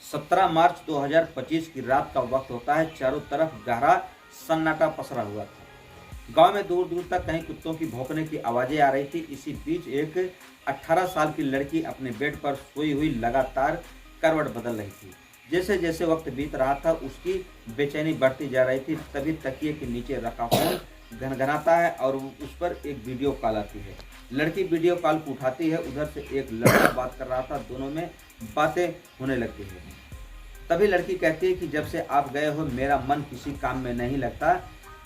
17 मार्च 2025 की रात का वक्त होता है। चारों तरफ गहरा सन्नाटा पसरा हुआ था। गांव में दूर दूर तक कहीं कुत्तों की भौंकने की आवाजें आ रही थी। इसी बीच एक 18 साल की लड़की अपने बेड पर सोई हुई लगातार करवट बदल रही थी। जैसे जैसे वक्त बीत रहा था उसकी बेचैनी बढ़ती जा रही थी। तभी तकिए के नीचे रखा फोन घनघनाता है और उस पर एक वीडियो कॉल आती है। लड़की वीडियो कॉल को उठाती है। उधर से एक लड़का बात कर रहा था। दोनों में बातें होने लगती है। तभी लड़की कहती है कि जब से आप गए हो मेरा मन किसी काम में नहीं लगता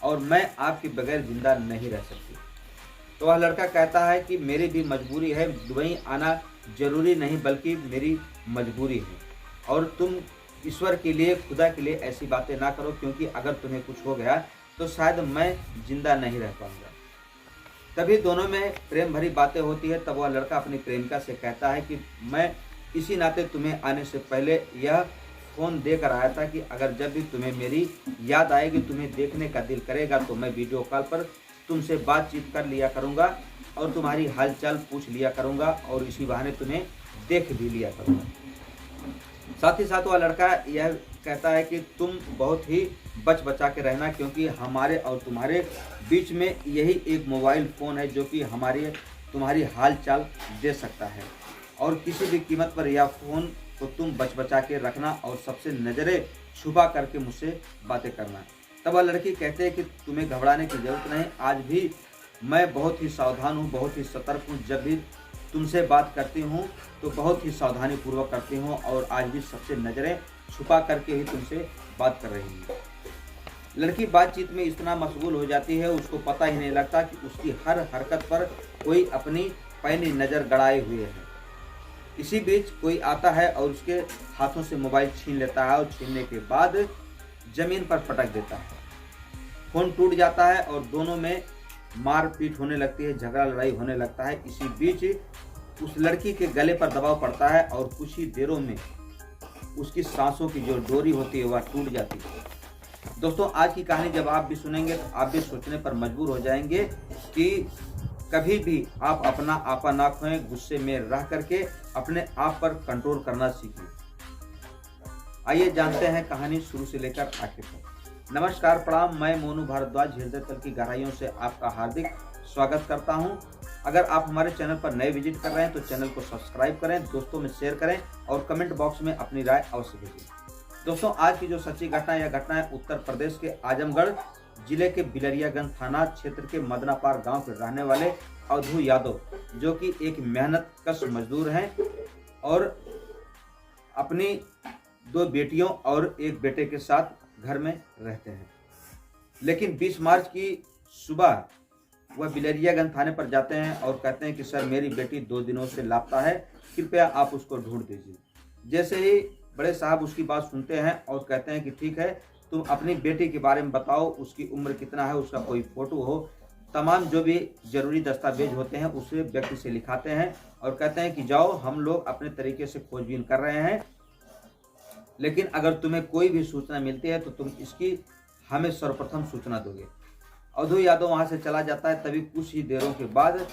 और मैं आपके बगैर जिंदा नहीं रह सकती। तो वह लड़का कहता है कि मेरी भी मजबूरी है, दुबई आना जरूरी नहीं बल्कि मेरी मजबूरी है। और तुम ईश्वर के लिए, खुदा के लिए ऐसी बातें ना करो, क्योंकि अगर तुम्हें कुछ हो गया तो शायद मैं जिंदा नहीं रह पाऊंगा। तभी दोनों में प्रेम भरी बातें होती है। तब वह लड़का अपनी प्रेमिका से कहता है कि मैं इसी नाते तुम्हें आने से पहले यह फ़ोन देकर आया था कि अगर जब भी तुम्हें मेरी याद आएगी, तुम्हें देखने का दिल करेगा तो मैं वीडियो कॉल पर तुमसे बातचीत कर लिया करूँगा और तुम्हारी हालचाल पूछ लिया करूँगा और इसी बहाने तुम्हें देख भी लिया करूँगा। साथ ही साथ वह लड़का यह कहता है कि तुम बहुत ही बच बचा के रहना, क्योंकि हमारे और तुम्हारे बीच में यही एक मोबाइल फ़ोन है जो कि तुम्हारी हाल चाल दे सकता है और किसी भी कीमत पर यह फ़ोन को तुम बच बचा के रखना और सबसे नज़रें छुपा करके मुझसे बातें करना। तब वह लड़की कहते हैं कि तुम्हें घबराने की ज़रूरत नहीं, आज भी मैं बहुत ही सावधान हूँ, बहुत ही सतर्क हूँ। जब भी तुमसे बात करती हूँ तो बहुत ही सावधानी पूर्वक करती हूँ और आज भी सबसे नज़रें छुपा करके ही तुमसे बात कर रही हूँ। लड़की बातचीत में इतना मशगूल हो जाती है उसको पता ही नहीं लगता कि उसकी हर हरकत पर कोई अपनी पैनी नज़र गड़ाए हुए है। इसी बीच कोई आता है और उसके हाथों से मोबाइल छीन लेता है और छीनने के बाद जमीन पर पटक देता है। फोन टूट जाता है और दोनों में मारपीट होने लगती है, झगड़ा लड़ाई होने लगता है। इसी बीच उस लड़की के गले पर दबाव पड़ता है और कुछ ही देरों में उसकी सांसों की जो डोरी होती है वह टूट जाती है। दोस्तों, आज की कहानी जब आप भी सुनेंगे तो आप भी सोचने पर मजबूर हो जाएंगे कि कभी भी आप अपना आपा ना खोएं, गुस्से में रह करके अपने आप पर कंट्रोल करना सीखें। आइए जानते हैं कहानी शुरू से लेकर आखिर तक। नमस्कार, प्रणाम, मैं मोनू भारद्वाज हृदय तल की गहराइयों से आपका हार्दिक स्वागत करता हूं। अगर आप हमारे चैनल पर नए विजिट कर रहे हैं तो चैनल को सब्सक्राइब करें, दोस्तों में शेयर करें और कमेंट बॉक्स में अपनी राय अवश्य भेजें। दोस्तों, आज की जो सच्ची घटना है, यह घटना है उत्तर प्रदेश के आजमगढ़ जिले के बिलरियागंज थाना क्षेत्र के मदनापार गांव के रहने वाले अवधू यादव, जो कि एक मेहनतकश मजदूर हैं और अपनी 2 बेटियों और एक बेटे के साथ घर में रहते हैं। लेकिन 20 मार्च की सुबह वह बिलरियागंज थाने पर जाते हैं और कहते हैं कि सर, मेरी बेटी 2 दिनों से लापता है, कृपया आप उसको ढूंढ दीजिए। जैसे ही बड़े साहब उसकी बात सुनते हैं और कहते हैं कि ठीक है, तुम अपनी बेटी के बारे में बताओ, उसकी उम्र कितना है, उसका कोई फोटो हो, तमाम जो भी जरूरी दस्तावेज होते हैं उसे व्यक्ति से लिखाते हैं और कहते हैं कि जाओ, हम लोग अपने तरीके से खोजबीन कर रहे हैं, लेकिन अगर तुम्हें कोई भी सूचना मिलती है तो तुम इसकी हमें सर्वप्रथम सूचना दोगे। अवधू यादव वहां से चला जाता है। तभी कुछ ही देरों के बाद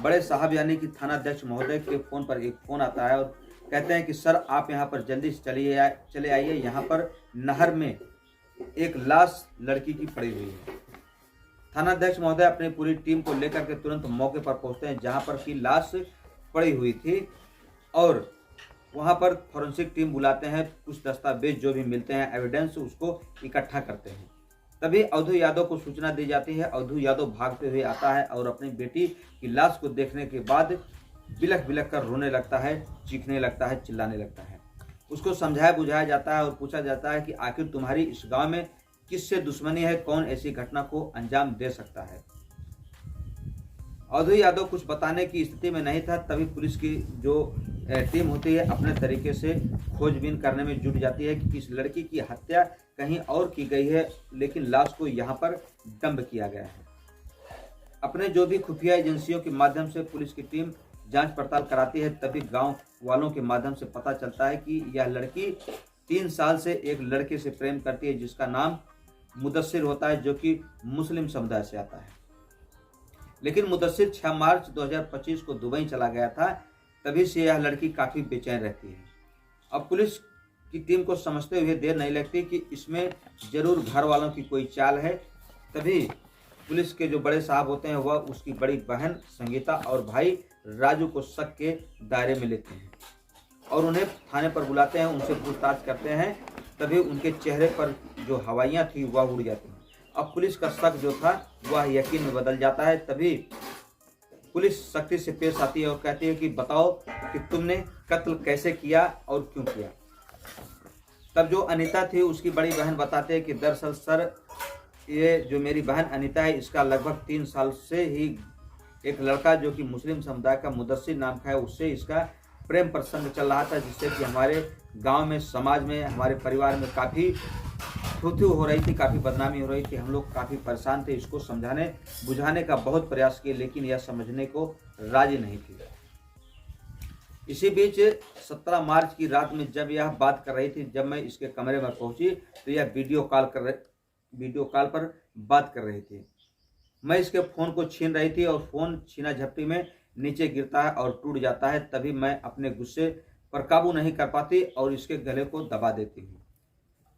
बड़े साहब यानी कि थानाध्यक्ष महोदय के फोन पर एक फोन आता है और कहते हैं कि सर, आप यहाँ पर जल्दी से चले आइए, यहाँ पर नहर में एक लाश लड़की की पड़ी हुई है। थानाध्यक्ष महोदय अपनी पूरी टीम को लेकर के तुरंत मौके पर पहुंचते हैं जहां पर की लाश पड़ी हुई थी और वहां पर फॉरेंसिक टीम बुलाते हैं। कुछ दस्तावेज जो भी मिलते हैं, एविडेंस, उसको इकट्ठा करते हैं। तभी अवधू यादव को सूचना दी जाती है। अवधू यादव भागते हुए आता है और अपनी बेटी की लाश को देखने के बाद बिलख बिलख कर रोने लगता है, चीखने लगता है, चिल्लाने लगता है। उसको समझाया बुझाया जाता है और पूछा जाता है कि आखिर तुम्हारी इस गांव में किससे दुश्मनी है, कौन ऐसी घटना को अंजाम दे सकता है। अवधू यादव कुछ बताने की स्थिति में नहीं था। तभी पुलिस की जो टीम होती है अपने तरीके से खोजबीन करने में जुट जाती है कि इस लड़की की हत्या कहीं और की गई है, लेकिन लाश को यहाँ पर डंप किया गया है। अपने जो भी खुफिया एजेंसियों के माध्यम से पुलिस की टीम जांच पड़ताल कराती है। तभी गांव वालों के माध्यम से पता चलता है कि यह लड़की 3 साल से एक लड़के से प्रेम करती है जिसका नाम मुदस्सिर होता है, जो कि मुस्लिम समुदाय से आता है। लेकिन मुदस्सिर 6 मार्च 2025 को दुबई चला गया था। तभी से यह लड़की काफ़ी बेचैन रहती है। अब पुलिस की टीम को समझते हुए देर नहीं लगती कि इसमें जरूर घर वालों की कोई चाल है। तभी पुलिस के जो बड़े साहब होते हैं वह उसकी बड़ी बहन संगीता और भाई राजू को शक के दायरे में लेते हैं और उन्हें थाने पर बुलाते हैं, उनसे पूछताछ करते हैं। तभी उनके चेहरे पर जो हवाइयाँ थी वह उड़ जाती हैं। अब पुलिस का शक जो था वह यकीन में बदल जाता है। तभी पुलिस सख्ती से पेश आती है और कहती है कि बताओ कि तुमने कत्ल कैसे किया और क्यों किया। तब जो अनीता थी उसकी बड़ी बहन बताते हैं कि दरअसल सर, ये जो मेरी बहन अनीता है इसका लगभग 3 साल से ही एक लड़का जो कि मुस्लिम समुदाय का मुदस्सिर नाम का है उससे इसका प्रेम प्रसंग चल रहा था, जिससे कि हमारे गांव में, समाज में, हमारे परिवार में काफ़ी थू हो रही थी, काफ़ी बदनामी हो रही थी। हम लोग काफ़ी परेशान थे, इसको समझाने बुझाने का बहुत प्रयास किए लेकिन यह समझने को राजी नहीं थी। इसी बीच 17 मार्च की रात में जब यह बात कर रही थी, जब मैं इसके कमरे में पहुंची तो यह वीडियो कॉल पर बात कर रही थी। मैं इसके फ़ोन को छीन रही थी और फ़ोन छीना झपटी में नीचे गिरता है और टूट जाता है। तभी मैं अपने गुस्से पर काबू नहीं कर पाती और इसके गले को दबा देती हूँ।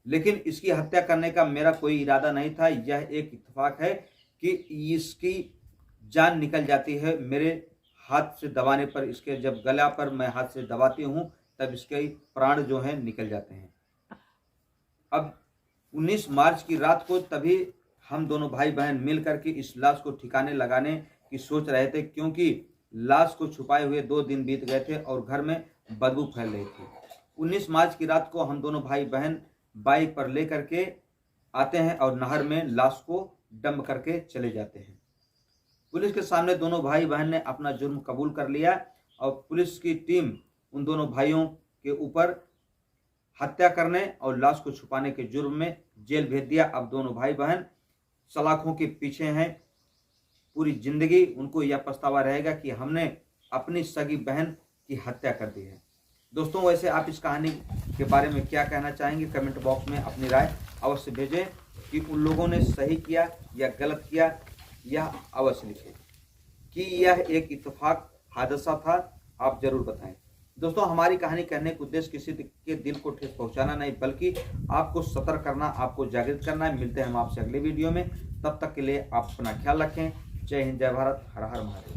लेकिन इसकी हत्या करने का मेरा कोई इरादा नहीं था। यह एक इत्तेफाक है कि इसकी जान निकल जाती है मेरे हाथ से दबाने पर। इसके जब गला पर मैं हाथ से दबाती हूँ तब इसके प्राण जो हैं निकल जाते हैं। अब 19 मार्च की रात को तभी हम दोनों भाई बहन मिल करके इस लाश को ठिकाने लगाने की सोच रहे थे, क्योंकि लाश को छुपाए हुए 2 दिन बीत गए थे और घर में बदबू फैल रही थी। 19 मार्च की रात को हम दोनों भाई बहन बाइक पर ले करके आते हैं और नहर में लाश को डंप करके चले जाते हैं। पुलिस के सामने दोनों भाई बहन ने अपना जुर्म कबूल कर लिया और पुलिस की टीम उन दोनों भाइयों के ऊपर हत्या करने और लाश को छुपाने के जुर्म में जेल भेज दिया। अब दोनों भाई बहन सलाखों के पीछे हैं पूरी जिंदगी। उनको यह पछतावा रहेगा कि हमने अपनी सगी बहन की हत्या कर दी है। दोस्तों, वैसे आप इस कहानी के बारे में क्या कहना चाहेंगे? कमेंट बॉक्स में अपनी राय अवश्य भेजें कि उन लोगों ने सही किया या गलत किया, यह अवश्य लिखें। कि यह एक इत्तेफाक हादसा था, आप जरूर बताएं। दोस्तों, हमारी कहानी कहने का उद्देश्य किसी के दिल को ठेस पहुंचाना नहीं, बल्कि आपको सतर्क करना, आपको जागृत करना है। मिलते हैं हम आपसे अगले वीडियो में। तब तक के लिए आप अपना ख्याल रखें। जय हिंद, जय भारत, हर हर महादेव।